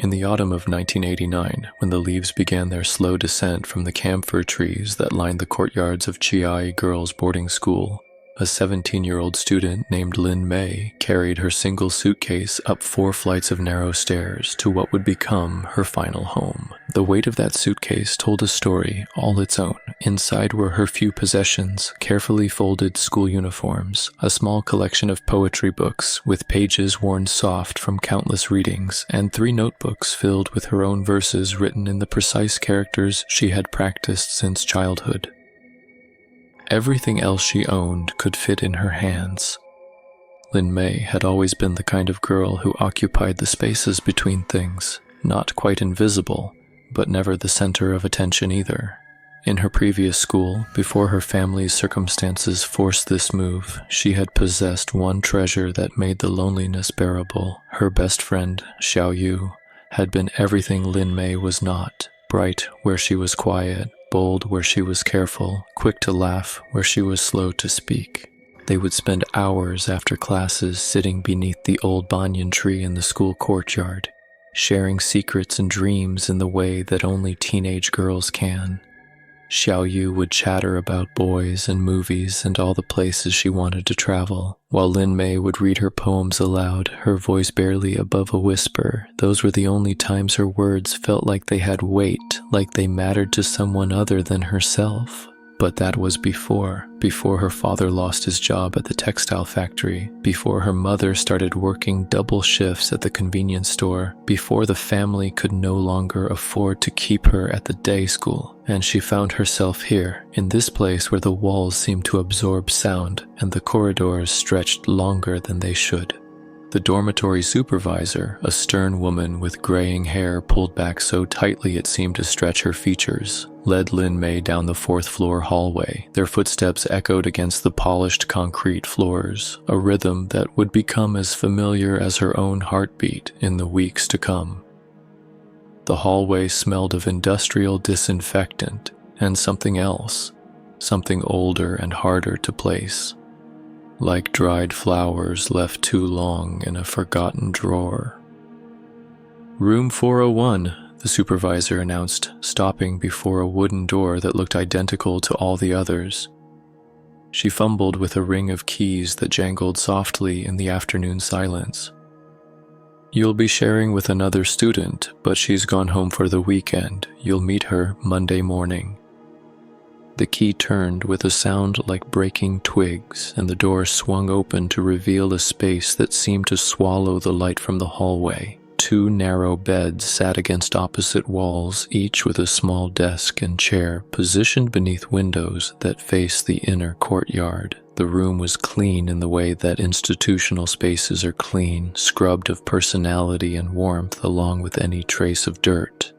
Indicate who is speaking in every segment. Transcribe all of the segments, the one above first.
Speaker 1: In the autumn of 1989, when the leaves began their slow descent from the camphor trees that lined the courtyards of Chiai Girls' Boarding School, a 17-year-old student named Lin Mei carried her single suitcase up 4 flights of narrow stairs to what would become her final home. The weight of that suitcase told a story all its own. Inside were her few possessions, carefully folded school uniforms, a small collection of poetry books with pages worn soft from countless readings, and 3 notebooks filled with her own verses written in the precise characters she had practiced since childhood. Everything else she owned could fit in her hands. Lin Mei had always been the kind of girl who occupied the spaces between things, not quite invisible, but never the center of attention either. In her previous school, before her family's circumstances forced this move, she had possessed one treasure that made the loneliness bearable. Her best friend, Xiao Yu, had been everything Lin Mei was not: bright where she was quiet, bold where she was careful, quick to laugh where she was slow to speak. They would spend hours after classes sitting beneath the old banyan tree in the school courtyard, sharing secrets and dreams in the way that only teenage girls can. Xiao Yu would chatter about boys and movies and all the places she wanted to travel, while Lin Mei would read her poems aloud, her voice barely above a whisper. Those were the only times her words felt like they had weight, like they mattered to someone other than herself. But that was before her father lost his job at the textile factory, before her mother started working double shifts at the convenience store, before the family could no longer afford to keep her at the day school, and she found herself here, in this place where the walls seemed to absorb sound and the corridors stretched longer than they should. The dormitory supervisor, a stern woman with graying hair pulled back so tightly it seemed to stretch her features, led Lin Mei down the 4th-floor hallway. Their footsteps echoed against the polished concrete floors, a rhythm that would become as familiar as her own heartbeat in the weeks to come. The hallway smelled of industrial disinfectant and something else, something older and harder to place. Like dried flowers left too long in a forgotten drawer. "Room 401, the supervisor announced, stopping before a wooden door that looked identical to all the others. She fumbled with a ring of keys that jangled softly in the afternoon silence. "You'll be sharing with another student, but she's gone home for the weekend. You'll meet her Monday morning." The key turned with a sound like breaking twigs, and the door swung open to reveal a space that seemed to swallow the light from the hallway. 2 narrow beds sat against opposite walls, each with a small desk and chair positioned beneath windows that faced the inner courtyard. The room was clean in the way that institutional spaces are clean, scrubbed of personality and warmth along with any trace of dirt.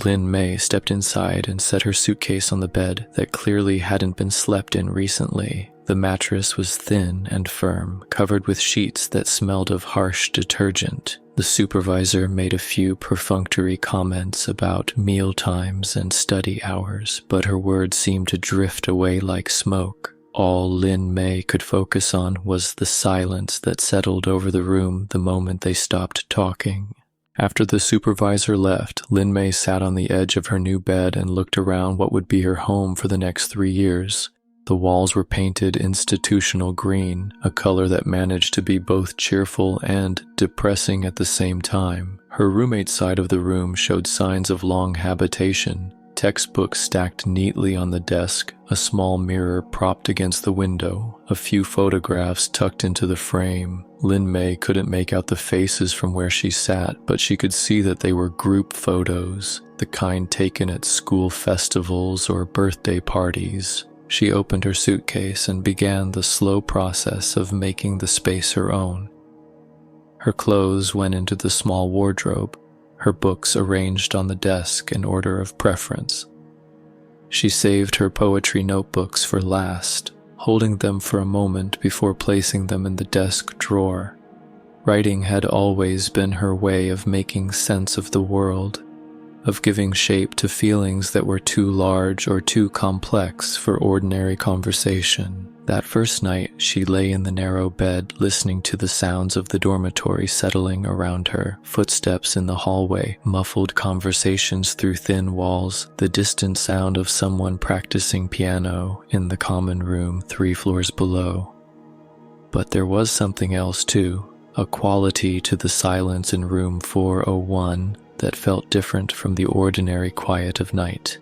Speaker 1: Lin Mei stepped inside and set her suitcase on the bed that clearly hadn't been slept in recently. The mattress was thin and firm, covered with sheets that smelled of harsh detergent. The supervisor made a few perfunctory comments about meal times and study hours, but her words seemed to drift away like smoke. All Lin Mei could focus on was the silence that settled over the room the moment they stopped talking. After the supervisor left, Lin Mei sat on the edge of her new bed and looked around what would be her home for the next 3 years. The walls were painted institutional green, a color that managed to be both cheerful and depressing at the same time. Her roommate's side of the room showed signs of long habitation. Textbooks stacked neatly on the desk, a small mirror propped against the window, a few photographs tucked into the frame. Lin Mei couldn't make out the faces from where she sat, but she could see that they were group photos, the kind taken at school festivals or birthday parties. She opened her suitcase and began the slow process of making the space her own. Her clothes went into the small wardrobe, her books arranged on the desk in order of preference. She saved her poetry notebooks for last, holding them for a moment before placing them in the desk drawer. Writing had always been her way of making sense of the world, of giving shape to feelings that were too large or too complex for ordinary conversation. That first night, she lay in the narrow bed listening to the sounds of the dormitory settling around her, footsteps in the hallway, muffled conversations through thin walls, the distant sound of someone practicing piano in the common room 3 floors below. But there was something else too, a quality to the silence in room 401 that felt different from the ordinary quiet of night.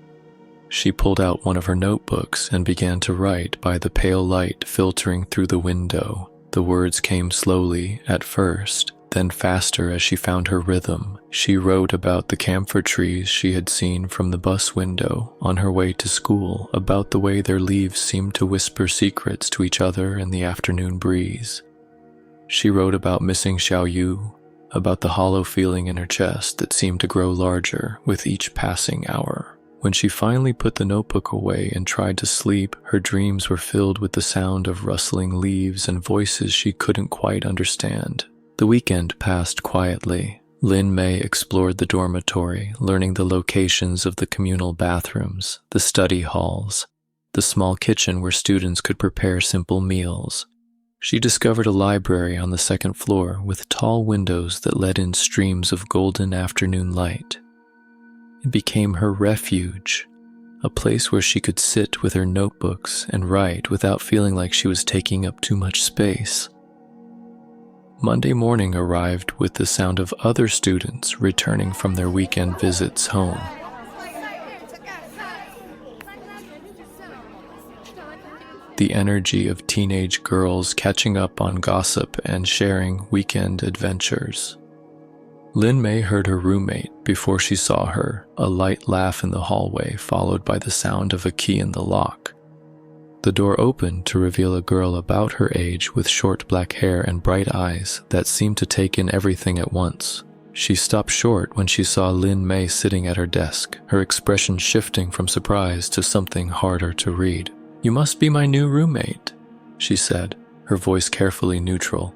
Speaker 1: She pulled out one of her notebooks and began to write by the pale light filtering through the window. The words came slowly at first, then faster as she found her rhythm. She wrote about the camphor trees she had seen from the bus window on her way to school, about the way their leaves seemed to whisper secrets to each other in the afternoon breeze. She wrote about missing Xiaoyu, about the hollow feeling in her chest that seemed to grow larger with each passing hour. When she finally put the notebook away and tried to sleep, her dreams were filled with the sound of rustling leaves and voices she couldn't quite understand. The weekend passed quietly. Lin Mei explored the dormitory, learning the locations of the communal bathrooms, the study halls, the small kitchen where students could prepare simple meals. She discovered a library on the 2nd floor with tall windows that let in streams of golden afternoon light. It became her refuge, a place where she could sit with her notebooks and write without feeling like she was taking up too much space. Monday morning arrived with the sound of other students returning from their weekend visits home. The energy of teenage girls catching up on gossip and sharing weekend adventures. Lin Mei heard her roommate before she saw her, a light laugh in the hallway followed by the sound of a key in the lock. The door opened to reveal a girl about her age with short black hair and bright eyes that seemed to take in everything at once. She stopped short when she saw Lin Mei sitting at her desk, her expression shifting from surprise to something harder to read. "You must be my new roommate," she said, her voice carefully neutral.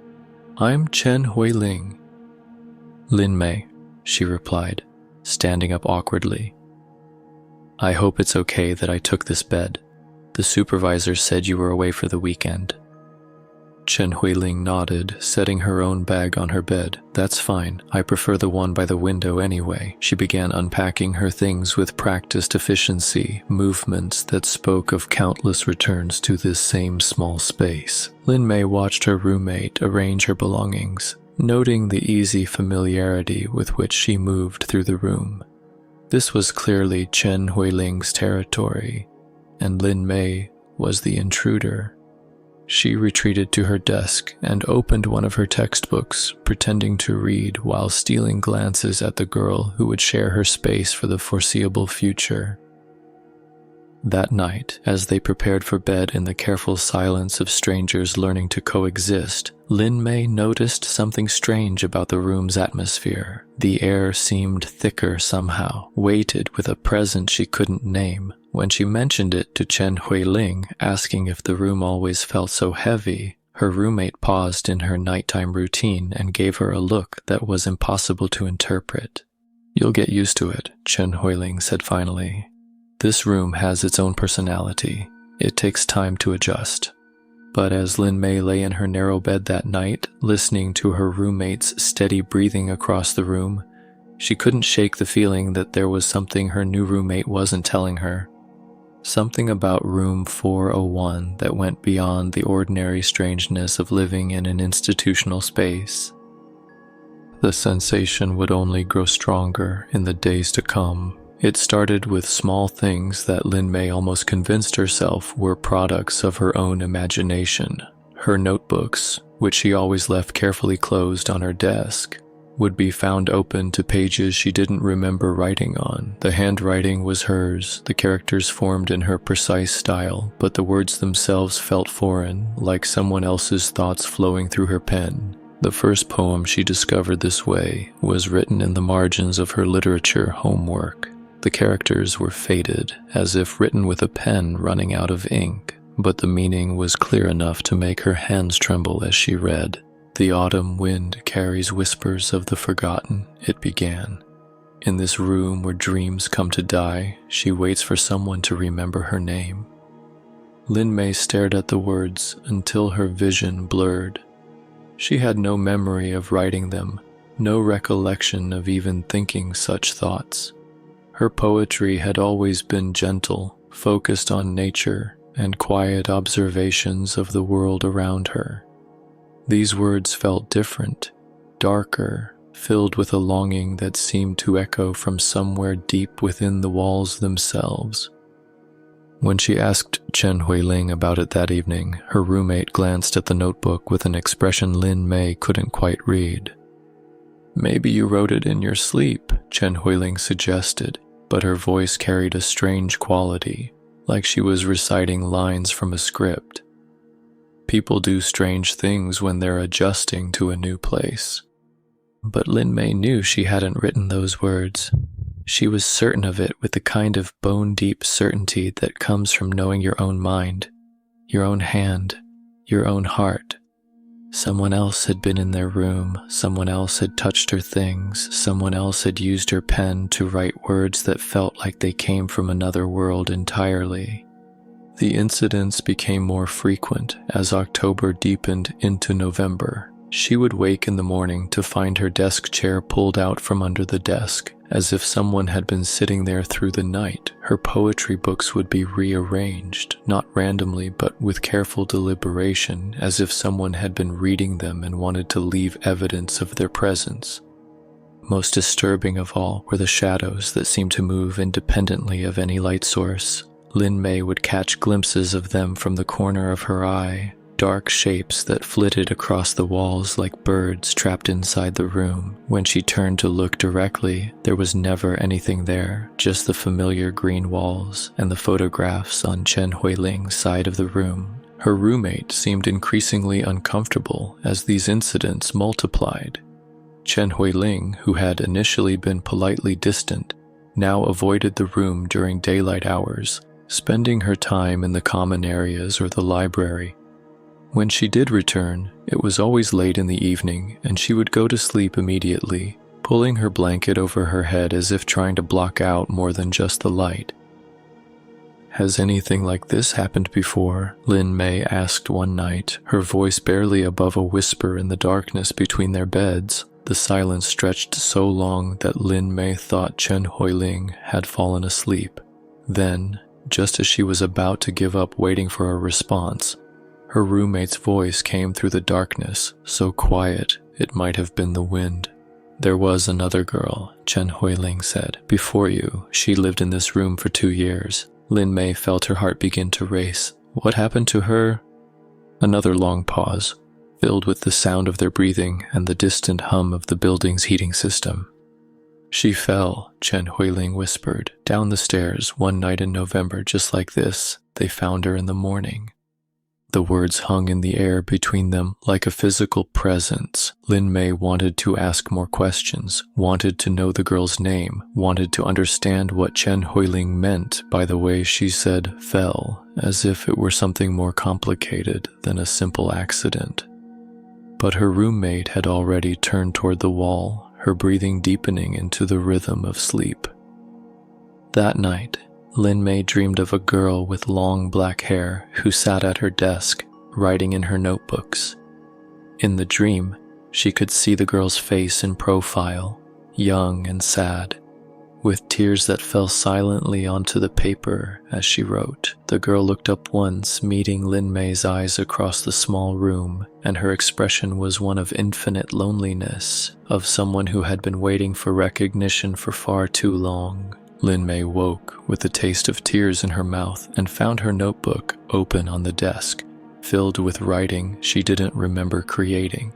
Speaker 1: "I'm Chen Huiling." "Lin Mei," she replied, standing up awkwardly. "I hope it's okay that I took this bed. The supervisor said you were away for the weekend." Chen Huiling nodded, setting her own bag on her bed. "That's fine. I prefer the one by the window anyway." She began unpacking her things with practiced efficiency, movements that spoke of countless returns to this same small space. Lin Mei watched her roommate arrange her belongings, noting the easy familiarity with which she moved through the room. This was clearly Chen Huiling's territory, and Lin Mei was the intruder. She retreated to her desk and opened one of her textbooks, pretending to read while stealing glances at the girl who would share her space for the foreseeable future. That night, as they prepared for bed in the careful silence of strangers learning to coexist, Lin Mei noticed something strange about the room's atmosphere. The air seemed thicker somehow, weighted with a presence she couldn't name. When she mentioned it to Chen Huiling, asking if the room always felt so heavy, her roommate paused in her nighttime routine and gave her a look that was impossible to interpret. "You'll get used to it," Chen Huiling said finally. "This room has its own personality. It takes time to adjust." But as Lin Mei lay in her narrow bed that night, listening to her roommate's steady breathing across the room, she couldn't shake the feeling that there was something her new roommate wasn't telling her. Something about room 401 that went beyond the ordinary strangeness of living in an institutional space. The sensation would only grow stronger in the days to come. It started with small things that Lin Mei almost convinced herself were products of her own imagination. Her notebooks, which she always left carefully closed on her desk, would be found open to pages she didn't remember writing on. The handwriting was hers, the characters formed in her precise style, but the words themselves felt foreign, like someone else's thoughts flowing through her pen. The first poem she discovered this way was written in the margins of her literature homework. The characters were faded, as if written with a pen running out of ink, but the meaning was clear enough to make her hands tremble as she read. "The autumn wind carries whispers of the forgotten," it began. In this room where dreams come to die, she waits for someone to remember her name. Lin Mei stared at the words until her vision blurred. She had no memory of writing them, no recollection of even thinking such thoughts. Her poetry had always been gentle, focused on nature and quiet observations of the world around her. These words felt different, darker, filled with a longing that seemed to echo from somewhere deep within the walls themselves. When she asked Chen Huiling about it that evening, her roommate glanced at the notebook with an expression Lin Mei couldn't quite read. "Maybe you wrote it in your sleep," Chen Huiling suggested, but her voice carried a strange quality, like she was reciting lines from a script. People do strange things when they're adjusting to a new place. But Lin Mei knew she hadn't written those words. She was certain of it with the kind of bone-deep certainty that comes from knowing your own mind, your own hand, your own heart. Someone else had been in their room, someone else had touched her things, someone else had used her pen to write words that felt like they came from another world entirely. The incidents became more frequent as October deepened into November. She would wake in the morning to find her desk chair pulled out from under the desk, as if someone had been sitting there through the night. Her poetry books would be rearranged, not randomly but with careful deliberation, as if someone had been reading them and wanted to leave evidence of their presence. Most disturbing of all were the shadows that seemed to move independently of any light source. Lin Mei would catch glimpses of them from the corner of her eye, dark shapes that flitted across the walls like birds trapped inside the room. When she turned to look directly, there was never anything there, just the familiar green walls and the photographs on Chen Huiling's side of the room. Her roommate seemed increasingly uncomfortable as these incidents multiplied. Chen Huiling, who had initially been politely distant, now avoided the room during daylight hours, spending her time in the common areas or the library. When she did return, it was always late in the evening, and she would go to sleep immediately, pulling her blanket over her head as if trying to block out more than just the light. "Has anything like this happened before?" Lin Mei asked one night, her voice barely above a whisper in the darkness between their beds. The silence stretched so long that Lin Mei thought Chen Huiling had fallen asleep. Then, just as she was about to give up waiting for a response, her roommate's voice came through the darkness, so quiet it might have been the wind. "There was another girl," Chen Huiling said. "Before you, she lived in this room for 2 years. Lin Mei felt her heart begin to race. "What happened to her?" Another long pause, filled with the sound of their breathing and the distant hum of the building's heating system. "She fell," Chen Huiling whispered, "down the stairs one night in November just like this. They found her in the morning." The words hung in the air between them like a physical presence. Lin Mei wanted to ask more questions, wanted to know the girl's name, wanted to understand what Chen Huiling meant by the way she said "fell," as if it were something more complicated than a simple accident. But her roommate had already turned toward the wall, her breathing deepening into the rhythm of sleep. That night, Lin Mei dreamed of a girl with long black hair who sat at her desk, writing in her notebooks. In the dream, she could see the girl's face in profile, young and sad, with tears that fell silently onto the paper as she wrote. The girl looked up once, meeting Lin Mei's eyes across the small room, and her expression was one of infinite loneliness, of someone who had been waiting for recognition for far too long. Lin Mei woke with the taste of tears in her mouth and found her notebook open on the desk, filled with writing she didn't remember creating.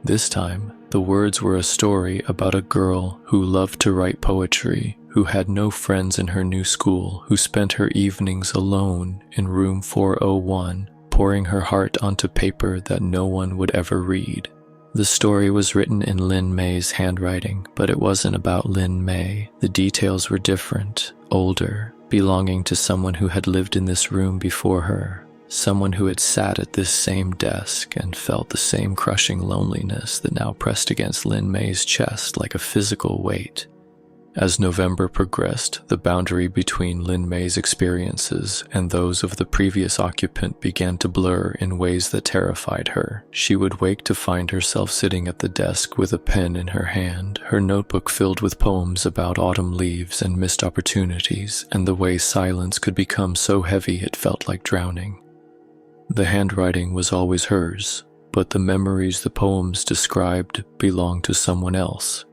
Speaker 1: This time, the words were a story about a girl who loved to write poetry, who had no friends in her new school, who spent her evenings alone in room 401, pouring her heart onto paper that no one would ever read. The story was written in Lin Mei's handwriting, but it wasn't about Lin Mei. The details were different, older, belonging to someone who had lived in this room before her, someone who had sat at this same desk and felt the same crushing loneliness that now pressed against Lin Mei's chest like a physical weight. As November progressed, the boundary between Lin Mei's experiences and those of the previous occupant began to blur in ways that terrified her. She would wake to find herself sitting at the desk with a pen in her hand, her notebook filled with poems about autumn leaves and missed opportunities, and the way silence could become so heavy it felt like drowning. The handwriting was always hers, but the memories the poems described belonged to someone else.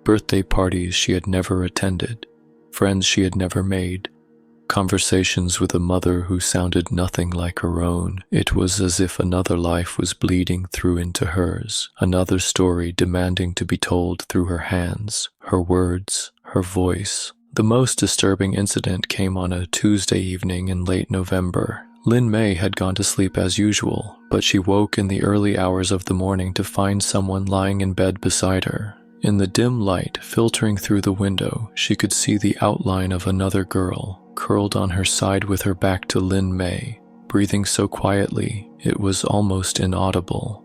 Speaker 1: Birthday parties she had never attended, friends she had never made, conversations with a mother who sounded nothing like her own. It was as if another life was bleeding through into hers, another story demanding to be told through her hands, her words, her voice. The most disturbing incident came on a Tuesday evening in late November. Lin Mei had gone to sleep as usual, but she woke in the early hours of the morning to find someone lying in bed beside her. In the dim light filtering through the window, she could see the outline of another girl, curled on her side with her back to Lin Mei, breathing so quietly it was almost inaudible.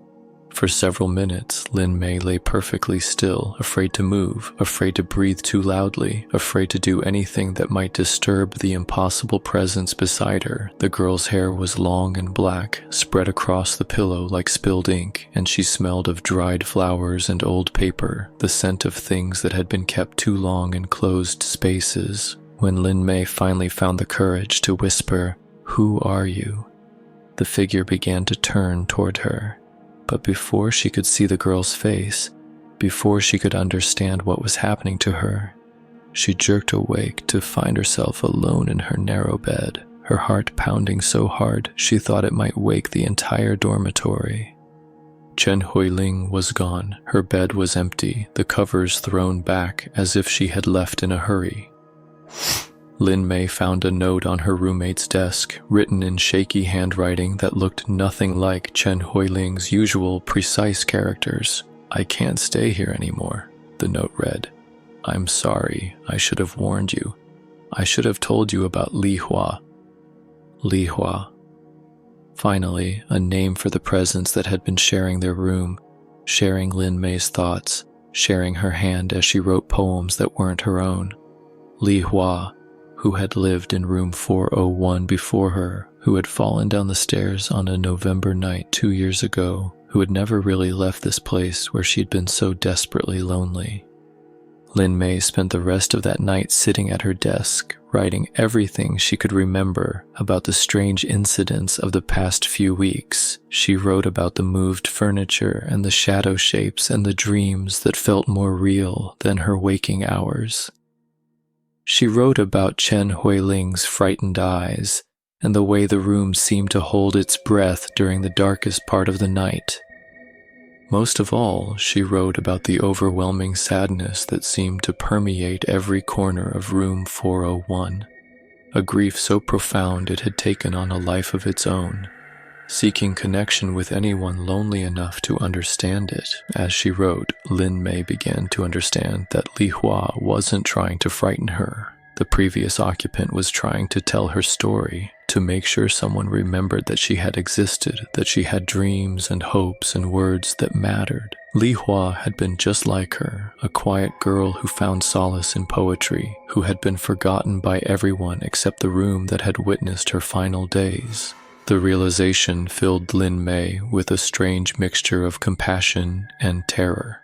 Speaker 1: For several minutes, Lin Mei lay perfectly still, afraid to move, afraid to breathe too loudly, afraid to do anything that might disturb the impossible presence beside her. The girl's hair was long and black, spread across the pillow like spilled ink, and she smelled of dried flowers and old paper, the scent of things that had been kept too long in closed spaces. When Lin Mei finally found the courage to whisper, "Who are you?" the figure began to turn toward her. But before she could see the girl's face, before she could understand what was happening to her, she jerked awake to find herself alone in her narrow bed, her heart pounding so hard she thought it might wake the entire dormitory. Chen Huiling was gone. Her bed was empty, the covers thrown back as if she had left in a hurry. Lin Mei found a note on her roommate's desk, written in shaky handwriting that looked nothing like Chen Huiling's usual precise characters. "I can't stay here anymore," the note read. "I'm sorry, I should have warned you. I should have told you about Li Hua." Li Hua. Finally, a name for the presence that had been sharing their room, sharing Lin Mei's thoughts, sharing her hand as she wrote poems that weren't her own. Li Hua, who had lived in room 401 before her, who had fallen down the stairs on a November night 2 years ago, who had never really left this place where she'd been so desperately lonely. Lin Mei spent the rest of that night sitting at her desk, writing everything she could remember about the strange incidents of the past few weeks. She wrote about the moved furniture and the shadow shapes and the dreams that felt more real than her waking hours. She wrote about Chen Huiling's frightened eyes and the way the room seemed to hold its breath during the darkest part of the night. Most of all, she wrote about the overwhelming sadness that seemed to permeate every corner of room 401, a grief so profound it had taken on a life of its own. Seeking connection with anyone lonely enough to understand it, as she wrote, Lin Mei began to understand that Li Hua wasn't trying to frighten her. The previous occupant was trying to tell her story, to make sure someone remembered that she had existed, that she had dreams and hopes and words that mattered. Li Hua had been just like her, a quiet girl who found solace in poetry, who had been forgotten by everyone except the room that had witnessed her final days. The realization filled Lin Mei with a strange mixture of compassion and terror.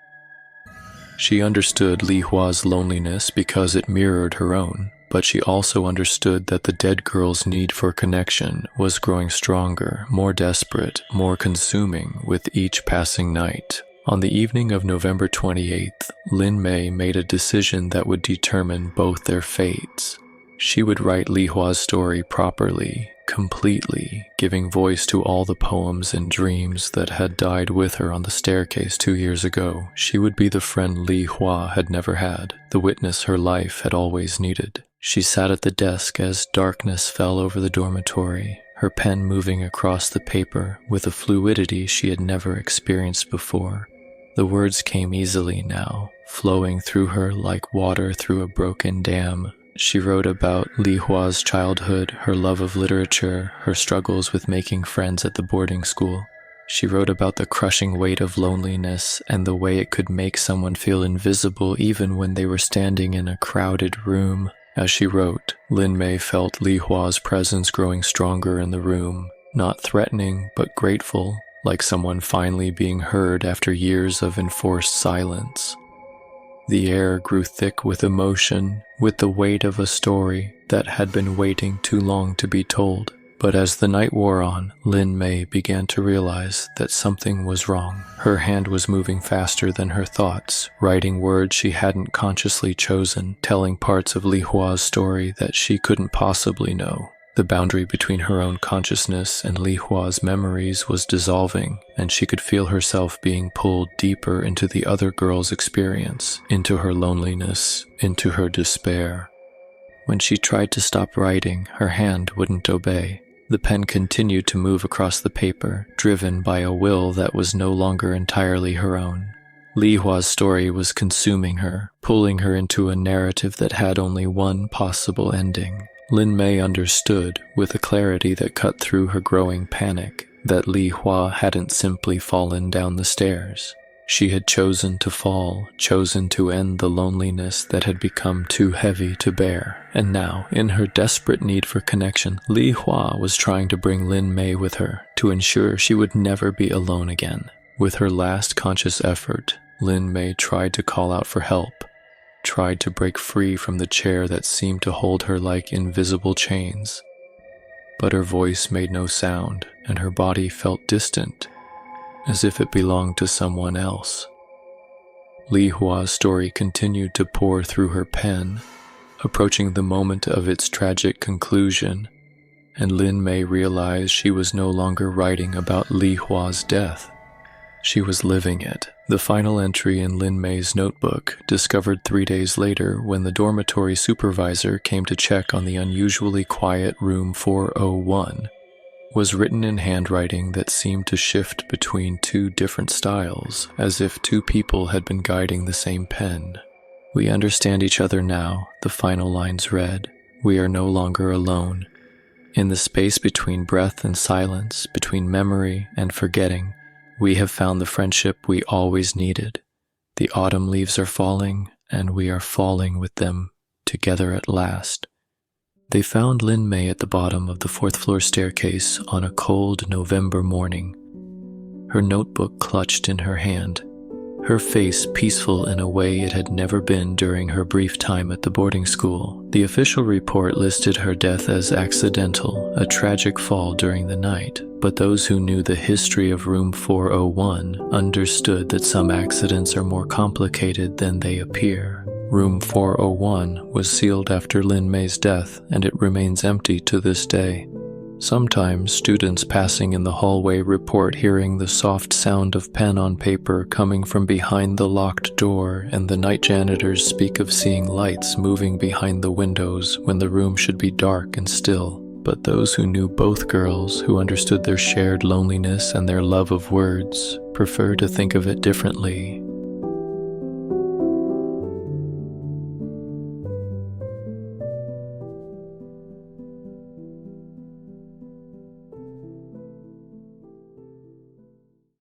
Speaker 1: She understood Li Hua's loneliness because it mirrored her own, but she also understood that the dead girl's need for connection was growing stronger, more desperate, more consuming with each passing night. On the evening of November 28th, Lin Mei made a decision that would determine both their fates. She would write Li Hua's story properly, completely, giving voice to all the poems and dreams that had died with her on the staircase 2 years ago. She would be the friend Li Hua had never had, the witness her life had always needed. She sat at the desk as darkness fell over the dormitory, her pen moving across the paper with a fluidity she had never experienced before. The words came easily now, flowing through her like water through a broken dam. She wrote about Li Hua's childhood, her love of literature, her struggles with making friends at the boarding school. She wrote about the crushing weight of loneliness and the way it could make someone feel invisible even when they were standing in a crowded room. As she wrote, Lin Mei felt Li Hua's presence growing stronger in the room, not threatening but grateful, like someone finally being heard after years of enforced silence. The air grew thick with emotion, with the weight of a story that had been waiting too long to be told. But as the night wore on, Lin Mei began to realize that something was wrong. Her hand was moving faster than her thoughts, writing words she hadn't consciously chosen, telling parts of Li Hua's story that she couldn't possibly know. The boundary between her own consciousness and Li Hua's memories was dissolving, and she could feel herself being pulled deeper into the other girl's experience, into her loneliness, into her despair. When she tried to stop writing, her hand wouldn't obey. The pen continued to move across the paper, driven by a will that was no longer entirely her own. Li Hua's story was consuming her, pulling her into a narrative that had only one possible ending. Lin Mei understood, with a clarity that cut through her growing panic, that Li Hua hadn't simply fallen down the stairs. She had chosen to fall, chosen to end the loneliness that had become too heavy to bear. And now, in her desperate need for connection, Li Hua was trying to bring Lin Mei with her, to ensure she would never be alone again. With her last conscious effort, Lin Mei tried to call out for help, tried to break free from the chair that seemed to hold her like invisible chains. But her voice made no sound, and her body felt distant, as if it belonged to someone else. Li Hua's story continued to pour through her pen, approaching the moment of its tragic conclusion, and Lin Mei realized she was no longer writing about Li Hua's death. She was living it. The final entry in Lin Mei's notebook, discovered 3 days later when the dormitory supervisor came to check on the unusually quiet room 401, was written in handwriting that seemed to shift between two different styles, as if two people had been guiding the same pen. "We understand each other now," the final lines read. "We are no longer alone. In the space between breath and silence, between memory and forgetting, we have found the friendship we always needed. The autumn leaves are falling, and we are falling with them, together at last." They found Lin Mei at the bottom of the 4th-floor staircase on a cold November morning, her notebook clutched in her hand, her face peaceful in a way it had never been during her brief time at the boarding school. The official report listed her death as accidental, a tragic fall during the night, but those who knew the history of room 401 understood that some accidents are more complicated than they appear. Room 401 was sealed after Lin Mei's death, and it remains empty to this day. Sometimes students passing in the hallway report hearing the soft sound of pen on paper coming from behind the locked door, and the night janitors speak of seeing lights moving behind the windows when the room should be dark and still. But those who knew both girls, who understood their shared loneliness and their love of words, prefer to think of it differently.